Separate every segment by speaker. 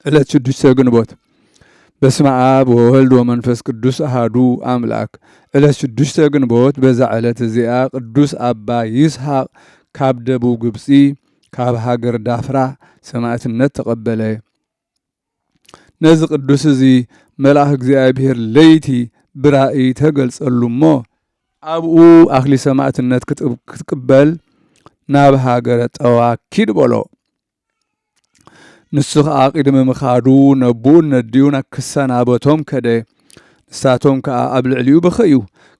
Speaker 1: ዕለት 6 ግንቦት በስመ አብ ወወልድ ወመንፈስ ቅዱስ አሐዱ አምላክ። ዕለት 6 ግንቦት በዛ ዕለት እዚኣ ቅዱስ አባ ይስሐቅ ካብ ደቡብ ግብፂ ካብ ሃገር ዳፍራ ሰማዕትነት ተቐበለ። ነዚ ቅዱስ እዚ መልአክ እግዚአብሔር ለይቲ ብራእይ ተገልጸሉ እሞ ኣብኡ ኣክሊ ሰማዕትነት ክትቅበል ናብ ሃገረ ጠዋ ኪድ በሎ። ንሱ ከዓ ቅድሚ ምኻዱ ነቡኡን ነዲዩን ክሰናበቶም ከደ። ንሳቶም ከዓ ኣብ ልዕሊኡ በኸዩ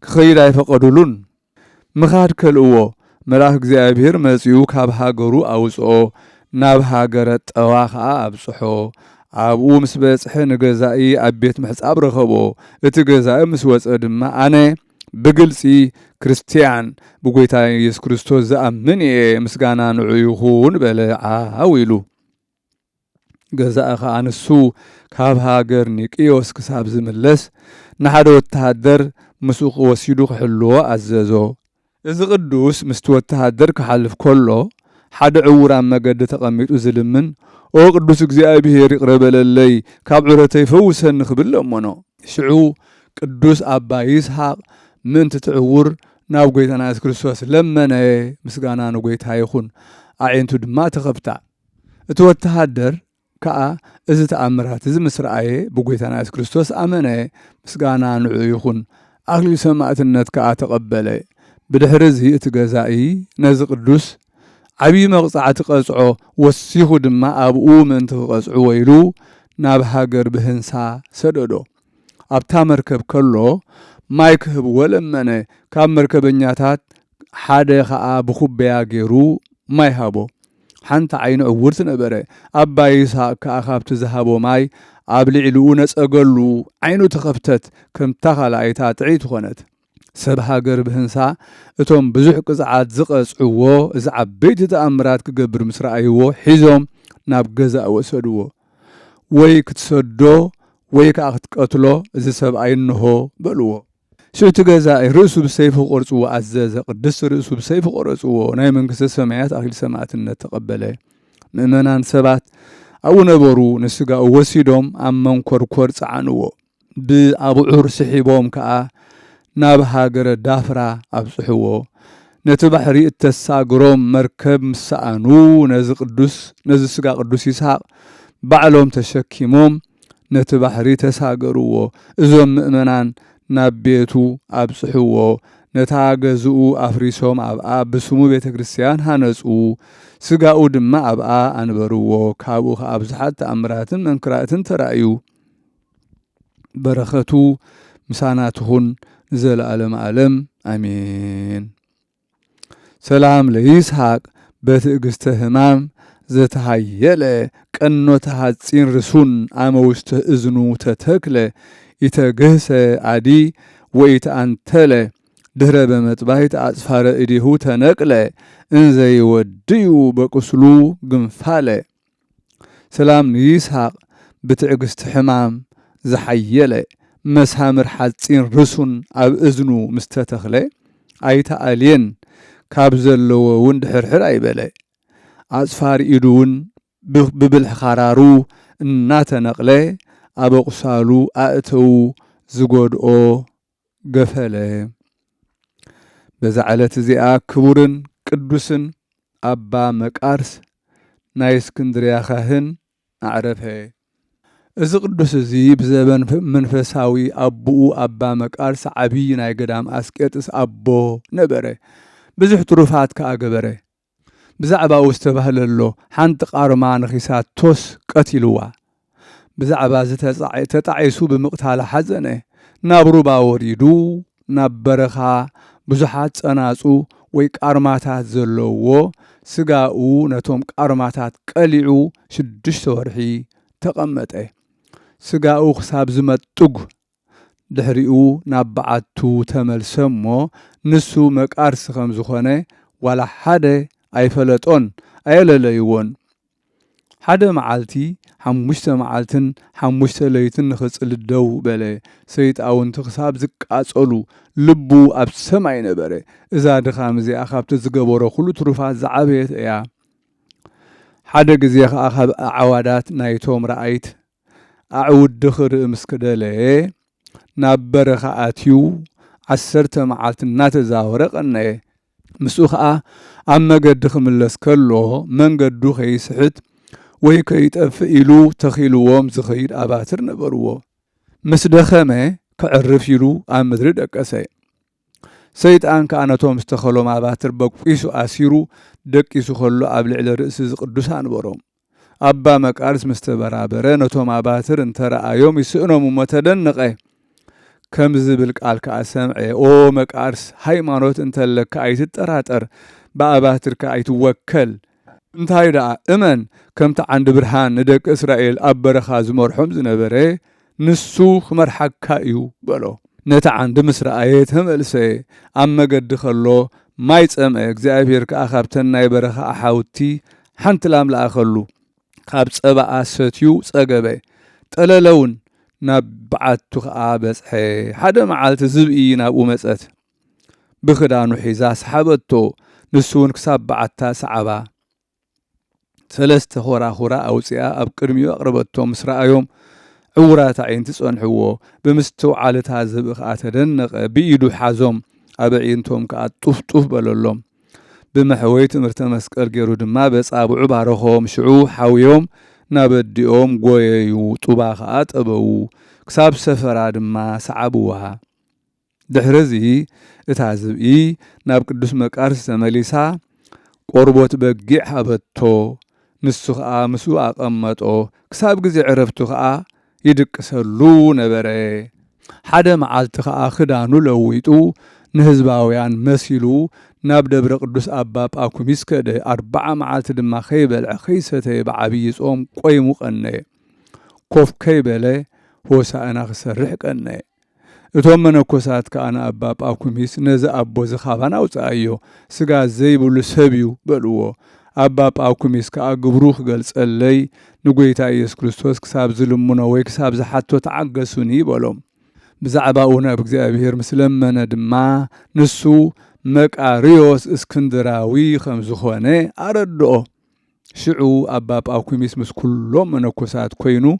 Speaker 1: ክኸይድ ኣይፈቐዱሉን። ምኻድ ከልእዎ መልአክ እግዚአብሔር መጺኡ ካብ ሃገሩ ኣውፅኦ ናብ ሃገረ ጠዋ ከዓ ኣብጽሖ። ኣብኡ ምስ በጽሐ ንገዛኢ ኣብ ቤት ምሕጻብ ረኸቦ። እቲ ገዛኢ ምስ ወፀ ድማ ኣነ ብግልፂ ክርስቲያን ብጎይታ ኢየሱስ ክርስቶስ ዝኣምን እየ ምስጋና ንዑ ይኹን በለ ዓው ኢሉ። ገዛኢ ከዓ ንሱ ካብ ሃገር ኒቅዮስ ክሳብ ዝምለስ ንሓደ ወተሃደር ምስኡ ወሲዱ ክሕልዎ ኣዘዞ። እዚ ቅዱስ ምስቲ ወተሃደር ክሓልፍ ከሎ ሓደ ዕውር ኣብ መገዲ ተቐሚጡ ዝልምን ኦ ቅዱስ እግዚአብሔር ይቕረበለለይ ካብ ዑረተይ ፈውሰኒ ክብል እሞኖ። ሽዑ ቅዱስ አባ ይስሐቅ ምእንቲ ትዕውር ናብ ጎይታና ኢየሱስ ክርስቶስ ለመነ። ምስጋና ንጎይታ ይኹን። ኣዒንቱ ድማ ተኸፍታ። እቲ ወተሃደር ከዓ እዚ ተኣምራት እዚ ምስ ረአየ ብጎይታና ኢየሱስ ክርስቶስ ኣመነ። ምስጋና ንዑ ይኹን። ኣክሊል ሰማዕትነት ከዓ ተቐበለ። ብድሕሪ እዚ እቲ ገዛኢ ነዚ ቅዱስ ዓብዪ መቕፃዕቲ ቀፅዖ ወሲኹ ድማ ኣብኡ ምእንቲ ክቐፅዑ ወይሉ ናብ ሃገር ብህንሳ ሰደዶ። ኣብታ መርከብ ከሎ ማይ ክህብዎ ለመነ። ካብ መርከበኛታት ሓደ ከዓ ብኩበያ ገይሩ ማይ ሃቦ። ሓንቲ ዓይኑ ዕውር ትነበረ። አባ ይስሐቅ ከዓ ካብቲ ዝሃቦ ማይ ኣብ ልዕሊኡ ነፀገሉ። ዓይኑ ተኸፍተት። ከምታ ካልኣይታ ጥዒት ኮነት። ሰብ ሃገር ብህንሳ እቶም ብዙሕ ቅፅዓት ዝቐፅዕዎ እዚ ዓበይቲ ተኣምራት ክገብር ምስ ረኣይዎ ሒዞም ናብ ገዛእ ወሰድዎ። ወይ ክትሰዶ ወይ ከዓ ክትቀትሎ እዚ ሰብኣይ እንሆ በልዎ። ሽቲ ገዛኢ ርእሱ ብሰይፊ ቆርፅዎ ኣዘዘ። ቅድስቲ ርእሱ ብሰይፊ ቆረፅዎ። ናይ መንግስተ ሰማያት ኣክሊል ሰማዕትነት ተቐበለ። ምእመናን ሰባት ኣብኡ ነበሩ። ንስጋኡ ወሲዶም ኣብ መንኰርኰር ፀዓንዎ። ብኣብዑር ስሒቦም ከዓ ናብ ሃገረ ዳፍራ ኣብጽሕዎ። ነቲ ባሕሪ እተሳግሮም መርከብ ምሰኣኑ ነዚ ስጋ ቅዱስ ይስሐቅ ባዕሎም ተሸኪሞም ነቲ ባሕሪ ተሳገርዎ። እዞም ምእመናን ናብ ቤቱ ኣብጽሕዎ። ነታ ገዝኡ ኣፍሪሶም ኣብኣ ብስሙ ቤተ ክርስቲያን ሃነጹ። ስጋኡ ድማ ኣብኣ ኣንበርዎ። ካብኡ ከዓ ብዙሓት ተኣምራትን መንክራትን ተራእዩ። በረኸቱ ምሳና ትኹን ዘለዓለም ዓለም ኣሜን። ሰላም ለይስሐቅ በትዕግስተ ሕማም ዘተሃየለ ቀኖተ ሐፂን ርሱን ኣመ ውስተ እዝኑ ተተክለ ኢተገህሰ አዲ ወኢተአንተለ ድህረ በመጥባይት አጽፋረ እዲሁ ተነቅለ እንዘይወድዩ በቁስሉ ግንፋለ። ሰላም ንይስሐቅ ብትዕግስቲ ሕማም ዝሓየለ መሳምር ሐፂን ርሱን ኣብ እዝኑ ምስተተኽለ ኣይተኣልየን ካብ ዘለዎ እውን ድሕርሕር ኣይበለ። ኣጽፋር ኢዱ እውን ብብልሕ ኻራሩ እናተነቕለ ኣብ ቁሳሉ ኣእተው ዝጎድኦ ገፈለ። በዛ ዕለት እዚኣ ክቡርን ቅዱስን ኣባ መቃርስ ናይ እስክንድርያ ካህን ኣዕረፈ። እዚ ቅዱስ እዚ ብዘበን መንፈሳዊ ኣቦኡ ኣባ መቃርስ ዓብዪ ናይ ገዳም ኣስቄጥስ ኣቦ ነበረ። ብዙሕ ትሩፋት ከዓ ገበረ። ብዛዕባኡ ዝተባህለሎ ሓንቲ ቃርማ ንኺሳቶስ ቀቲልዋ። ብዛዕባ ተጣዒሱ ብምቕታል ሓዘነ። ናብ ሩባ ወሪዱ ናብ በረኻ ብዙሓት ፀናፁ ወይ ቃርማታት ዘለውዎ ስጋኡ ነቶም ቃርማታት ቀሊዑ 6 ወርሒ ተቐመጠ። ስጋኡ ክሳብ ዝመጥጉ ድሕሪኡ ናብ በዓቱ ተመልሰ እሞ ንሱ መቃርስ ከም ዝኾነ ዋላ ሓደ ኣይፈለጦን ኣየለለይዎን። ሓደ መዓልቲ 5 መዓልትን 5 ለይትን ንኽጽል ደው በለ። ሰይጣውንቲ ክሳብ ዝቃጸሉ ልቡ ኣብ ሰማይ ነበረ። እዛ ድኻም እዚኣ ካብቲ ዝገበሮ ኩሉ ትሩፋት ዝዓበየት እያ። حدا جزي خاب عوادات نايتوم رأيت أعود دخر مسكدله نابر خاتيو عسرت معلت ناتزاورق أنه مسوخة أما قد خملس كله من قد خيسحت ويكيت أفئلو تخيلوهم زخير أباتر نبروه مسدخمه كعرف يلو أمدرد أكسي سيطان كأناتهم استخلوا مع باتر بقفيسو أسيرو دكيسو خلو أبلع لرئيس قدوسان بروم أبا مكارس مستبرابره نتو مع باتر انترى آيوم يسئنو ممتدنقه كم زبلك آلك أسمعي أو مكارس هايمانوت انتلك كأيت التراتر بأباتر كأيت وكل انتهي دعا امن كم تعند برهان ندك إسرائيل أبرخا زمرحم زنبره نسوخ مرحك كايو بلو نتعند مصر آياتهم السي أما قد خلو ما يتسمع اكزابير كأخابتنا يبرخا أحاوتي حنت لام لأخلو خابت أبا أسفتيو سأقبي تلالون نبعتو خابس حي حدا معالت زبئي نابو مسأت بخدانو حيزاس حابتو نسون كساب بعتا سعبا ثلاثة خورا أوسيا أبكرميو أقربتو مصر آيوم عورات عين تسونحوه بمستو عالتها زبخ آتدنق بيدو حازوم أبعينتهم كأت طوف بلولهم بمحويت مرتمسك الجيرو دما بس أبو عبارهم شعو حاويوم نابديوم قويو طباخات أبو كساب سفرا دما سعبوها دحرزي اتعزبئي ناب قدوس مكارس مليسا قربوت بقيع حبتو نسوخا مسوء أقمتو كساب قزي عرفتوخا يدك سلو نبره حدا معالت خا خدانو لويتو نهزباويان مسيلو ناب دبر قدوس أباب أكوميس كده 4 معالت دما خيبل خيسته بعبيس أم قويمو قنه كوف كيبله هو سانا خسرح قنه اتوم منكوسات كأنا أباب أكوميس نزا أبو زخابان أوتايو سغا زيبو لسبيو بلوو أباب أكوميس كأقبروخ قلس اللي نقويتا إيس كريستوس كساب ظلمونا ويكساب زحاتو تعقسوني بولوم بزعباؤنا بكزابير مسلمنا دما نسو مكاريوس اسكندراوي خمزخواني أردو شعو أباب أكوميس مس كلهم منكوسات كوينو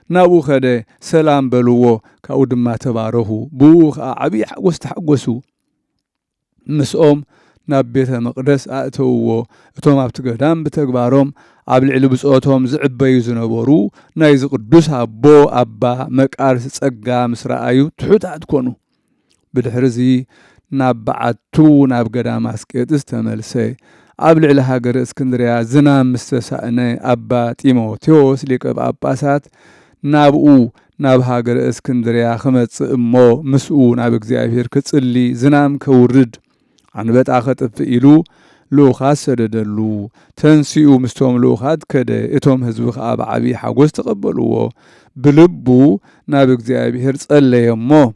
Speaker 1: نابو خده سلام بلوو كأود ما تبارهو بوخ عبي حقوس تحقوسو مسؤوم ناب بيت مقدس أتوو اتوم ابتقدام بتقبارهم عبل علبس اوتهم زعبايو زنبورو نايز قدوس بو أبا مكارس تسقا مسرائيو تحوت كونو بالحرزي ناب بعتو ناب قدام اسكيت استملسي عبل على هاجر اسكندريا زنام مستسأني أبا تيموتيوس ليك أباسات نابو ناب هاجر اسكندريا خمس امو مسؤو ناب اكزابير كتصلي زنام كورد عن بيت آخت افئلو لوخات سددلو تنسيو مستوم لوخات كده اتوم هزبخ آب عبي حاقوز تقبلوه بلبو نابك زيابيهر تصلي يمو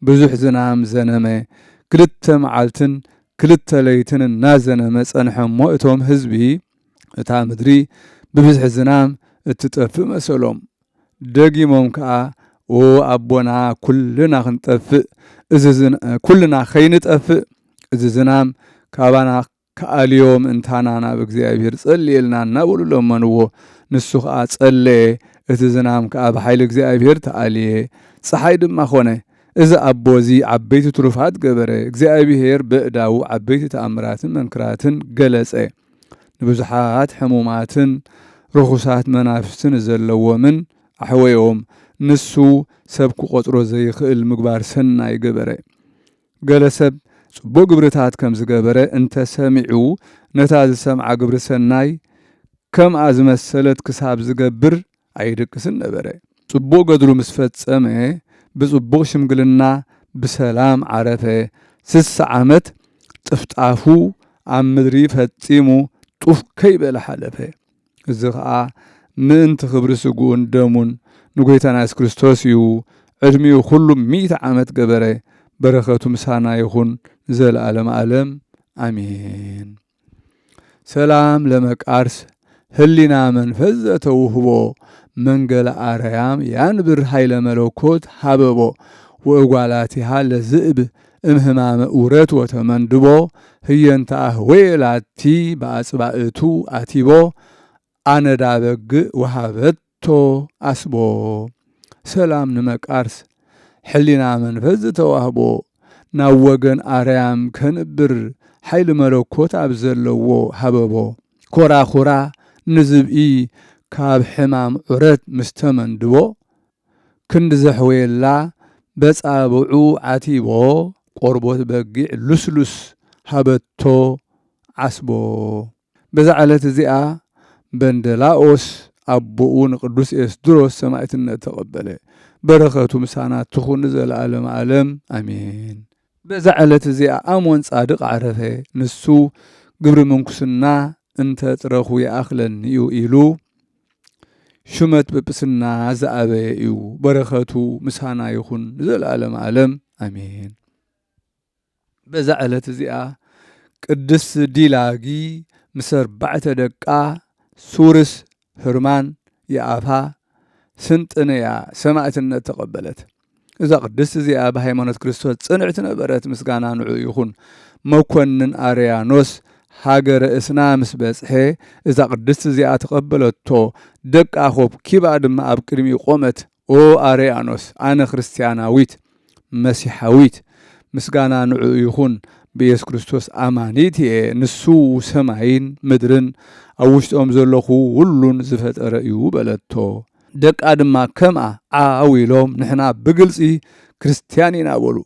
Speaker 1: بزح زنام زنمي كلت معالتن كلت ليتن النازنمي صنحمو اتوم هزبي اتا مدري ببزح زنام اتتفق مسلوم دقي ممكا و أبونا كلنا خنتفق كلنا خينتفق إذا زنام كابانا كاليوم انتانانا بكزيابير صلي لنا نقول لهم منو نسوخ صلي إذا زنام كاب حيل كزيابير تعاليه صحيد ما خونه إذا أبوزي عبيت تروفات قبره كزيابير بقداو عبيت تأمرات منكرات جلس نبزحات حمومات رخصات منافسن زلوا من أحويهم نسو سبكو قطرو زي خيل مقبار سنة يقبره جلسب صبو قبرتات كم زقبره انت سامعو نتاز سمع قبر سناي كم ازمسلت كساب زقبر عيدك سنبره صبو قدرو مسفت سمعي بصبو شمقلنا بسلام عرفه 6 عامت تفتعفو عم مدري فتيمو طوف كيبه لحلفه الزغاء من تخبر سقون دمون نقويتنا اس كريستوسيو ادميو كله 100 عامت قبره بركته مسانا يكون زل عالم امين سلام لمك ارس هلنا منفذ توهبو منقل اريام ينبر حيل ملوكوت حببو وإقوالاتها لزئب امهمام أورت وتمندبو هي انت أهويلاتي بأسبائتو أتيبو ኣነዳበግ ወሃበቶ ኣስቦ ሰላም ንመቃርስ ሕሊና መንፈስ ዝተዋህቦ ናብ ወገን ኣርያም ከንብር ሓይሊ መለኮት ኣብ ዘለዎ ሃበቦ ኮራኹራ ንዝብኢ ካብ ሕማም ዑረት ምስተመንድቦ ክንዲ ዘሕወየላ በጻብዑ ዓቲቦ ቆርቦት በጊዕ ሉስሉስ ሃበቶ ዓስቦ በዛ ዕለት እዚኣ በንደላኦስ ኣቦኡ ንቅዱስ ኤስድሮስ ሰማዕትነት ተቐበለ። በረኸቱ ምሳና ትኹን ዘለዓለም ዓለም ኣሜን። በዛ ዕለት እዚኣ ኣሞን ጻድቕ ዓረፈ። ንሱ ግብሪ ምንኩስና እንተ ጥረኹ ይኣኽለኒ እዩ ኢሉ ሹመት ጵጵስና ዝኣበየ እዩ። በረኸቱ ምሳና ይኹን ዘለዓለም ዓለም ኣሜን። በዛ ዕለት እዚኣ ቅድስት ዲላጊ ምስ 4 ደቃ ሱርስ ህርማን የኣፋ ስንጥንያ ሰማዕትነት ተቐበለት። እዛ ቅድስት እዚኣ ብሃይማኖት ክርስቶስ ጽንዕቲ ነበረት። ምስጋና ንዑ ይኹን። መኮንን ኣርያኖስ ሃገረ እስና ምስ በጽሐ እዛ ቅድስት እዚኣ ተቐበለቶ። ደቃ ኪባ ድማ ኣብ ቅድሚ ቆመት ኦ ኣርያኖስ ኣነ ክርስቲያናዊት መሲሓዊት ምስጋና ንዑ ይኹን ብኢየሱስ ክርስቶስ ኣማኒት እየ። ንሱ ሰማይን ምድርን ኣብ ውሽጦም ዘለኹ ሁሉን ዝፈጠረ እዩ በለቶ። ደቃ ድማ ከምኣ ዓው ኢሎም ንሕና ብግልፂ ክርስቲያን ኢና በሉ።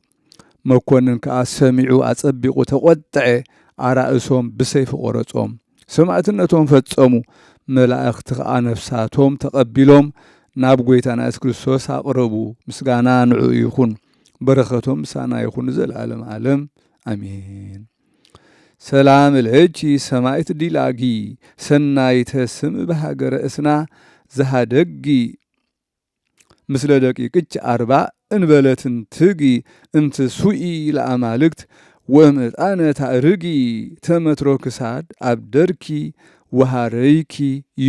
Speaker 1: መኮንን ከዓ ሰሚዑ ኣጸቢቑ ተቖጥዐ። ኣራእሶም ብሰይፊ ቆረጾም ሰማዕትነቶም ፈጸሙ። መላእኽቲ ከዓ ነፍሳቶም ተቐቢሎም ናብ ጐይታና ኢየሱስ ክርስቶስ ኣቕረቡ። ምስጋና ንዑ ይኹን። በረኸቶም ምሳና ይኹን ዘለዓለም ዓለም ኣሜን። ሰላም ለኪ ሰማዕት ዲላጊ ሰናይተ ስም በሃገረ እስና ዘሃደጊ ምስለ ደቂቅች 40 እንበለትን ትጊ እምት ሱኢ ለኣማልክት ወእምጣነ ታእርጊ ተመትሮ ክሳድ ኣብደርኪ ወሃረይኪ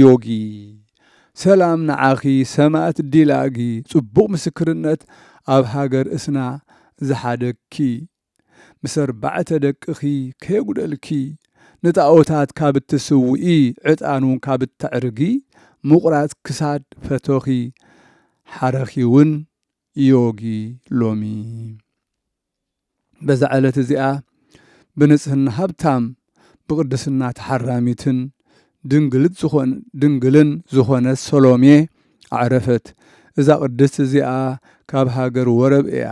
Speaker 1: ዮጊ። ሰላም ንዓኺ ሰማዕት ዲላጊ ጽቡቕ ምስክርነት ኣብ ሃገር እስና ዝሓደግኪ ምስ 4 ደቅኺ ከየጉደልኪ ንጣዖታት ካብ እትስውኢ ዕጣኑን ካብ እተዕርጊ ምቑራጽ ክሳድ ፈቶኺ ሓረኺ እውን ዮጊ ሎሚ። በዛ ዕለት እዚኣ ብንጽህና ሃብታም ብቅድስና ተሓራሚትን ድንግልን ዝኾነት ሰሎሜ ኣዕረፈት። እዛ ቅድስት እዚኣ ካብ ሃገር ወረብ እያ።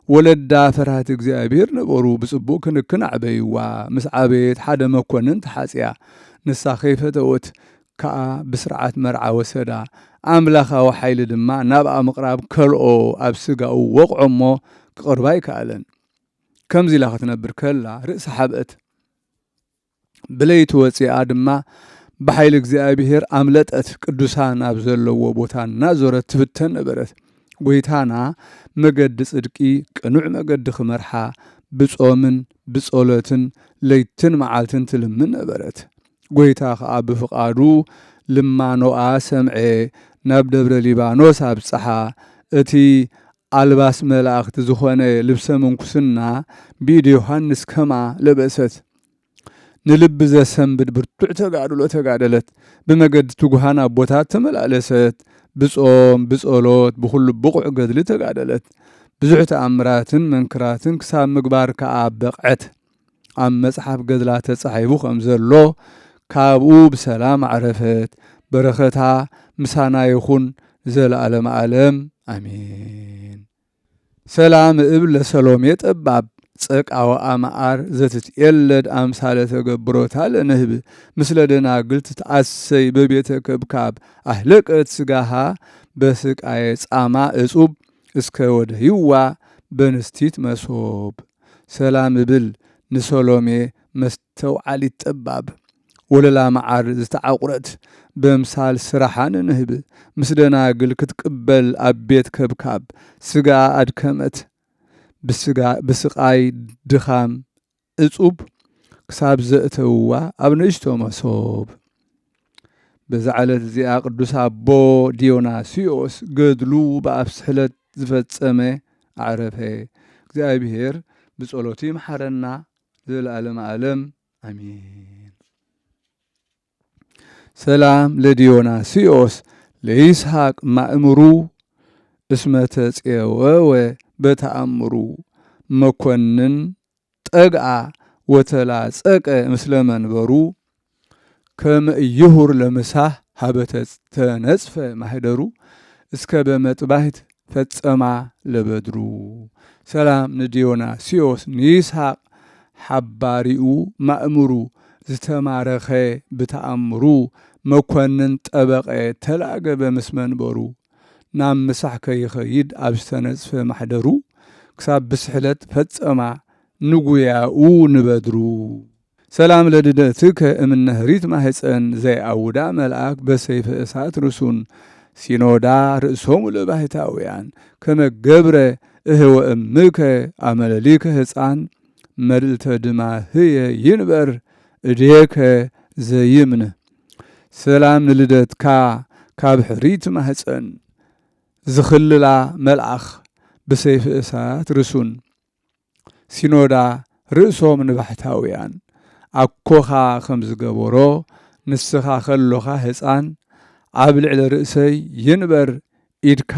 Speaker 1: ወለዳ ፈርሃት እግዚኣብሔር ነበሩ። ብጽቡቕ ክንክን ዓበይዋ። ምስ ዓበየት ሓደ መኮንን ተሓጽያ ንሳ ከይፈተወት ከዓ ብስርዓት መርዓ ወሰዳ። ኣምላኻዊ ሓይሊ ድማ ናብኣ ምቕራብ ከልኦ ኣብ ስጋኡ ወቕዖ እሞ ክቕርባ ይከኣለን። ከምዚ ኢላ ክትነብር ከላ ርእሲ ሓብአት። ብለይቲ ወፂኣ ድማ ብሓይሊ እግዚኣብሔር ኣምለጠት። ቅዱሳን ኣብ ዘለዎ ቦታ እናዞረት ትፍተን ነበረት። ጐይታና መገዲ ጽድቂ ቅኑዕ መገዲ ክመርሓ ብጾምን ብጸሎትን ለይትን መዓልትን ትልምን ነበረት። ጐይታ ከዓ ብፍቓዱ ልማኖኣ ሰምዐ። ናብ ደብረ ሊባኖስ ኣብጽሓ እቲ ኣልባስ መላእኽቲ ዝኾነ ልብሰ ምንኩስና ብኢድ ዮሐንስ ከማ ለበሰት። ንልቢ ዘሰንብድ ብርቱዕ ተጋድሎ ተጋደለት። ብመገዲ ትጉሃን ኣቦታት ተመላለሰት። ብጾም ብጸሎት ብኹሉ ብቑዕ ገድሊ ተጋደለት። ብዙሕ ተኣምራትን መንክራትን ክሳብ ምግባር ከዓ በቕዐት። ኣብ መጽሓፍ ገድላ ተጻሒፉ ከም ዘሎ ካብኡ ብሰላም ኣዕረፈት። በረኸታ ምሳና ይኹን ዘለዓለም ዓለም ኣሜን። ሰላም እብል ለሰሎሜ ጠባብ ጸቃወ ኣማዓር ዘትትየለድ ኣምሳለ ተገብሮታ ለንህብ ምስለ ደናግል ትትዓሰይ በቤተ ከብካብ ኣህለቀት ስጋሃ በስቃየ ጻማ እጹብ እስከ ወደይዋ በንስቲት መሶብ። ሰላም እብል ንሰሎሜ መስተውዓሊት ጠባብ ወለላ መዓር ዝተዓቁረት በምሳል ስራሓን ንህብ ምስ ደናግል ክትቅበል ኣብ ቤት ከብካብ ስጋ ኣድከመት ብስቃይ ድኻም እጹብ ክሳብ ዘእተውዋ ኣብ ንእሽቶ መሶብ። በዛ ዕለት እዚኣ ቅዱስ ኣቦ ዲዮናስዮስ ገድሉ ብኣፍስሕለት ዝፈጸመ ኣዕረፈ። እግዚኣብሔር ብጸሎቱ ይምሓረና ዘለዓለም ዓለም ኣሜን። ሰላም ለዲዮናስዮስ ለይስሐቅ ማእምሩ እስመ ተፄወወ በተአምሩ መኮንን ጠግአ ወተላጸቀ ምስለ መንበሩ ከመ ኢይሁር ለምሳህ ሀበ ተነጽፈ ማህደሩ እስከ በመጥባሕት ፈጸማ ለበድሩ። ሰላም ንዲዮናስዮስ ንይስሐቅ ሓባሪኡ ማእምሩ ዝተማረኸ ብተአምሩ መኮንን ጠበቐ ተላገበ ምስ መንበሩ ናብ ምሳሕ ከይኸይድ ኣብ ዝተነጽፈ ማሕደሩ ክሳብ ብስሕለት ፈጸማ ንጉያኡ ንበድሩ። ሰላም ለልደትከ እምነ ህሪት ማህፀን ዘይአውዳ መልአክ በሰይፈ እሳት ርሱን ሲኖዳ ርእሶሙ ለባሕታውያን ከመገብረ እህወ እምከ አመለሊከ ህፃን መልእልተ ድማህየ ይንበር እድየከ ዘይምነ። ሰላም ንልደትካ ካብ ሕሪት ማህፀን ዝኽልላ መልአኽ ብሰይፊ እሳት ርሱን ሲኖዳ ርእሶም ንባሕታውያን ኣኮኻ ከም ዝገበሮ ንስኻ ከሎኻ ህፃን ኣብ ልዕሊ ርእሰይ ይንበር ኢድካ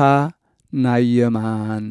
Speaker 1: ናይ የማን።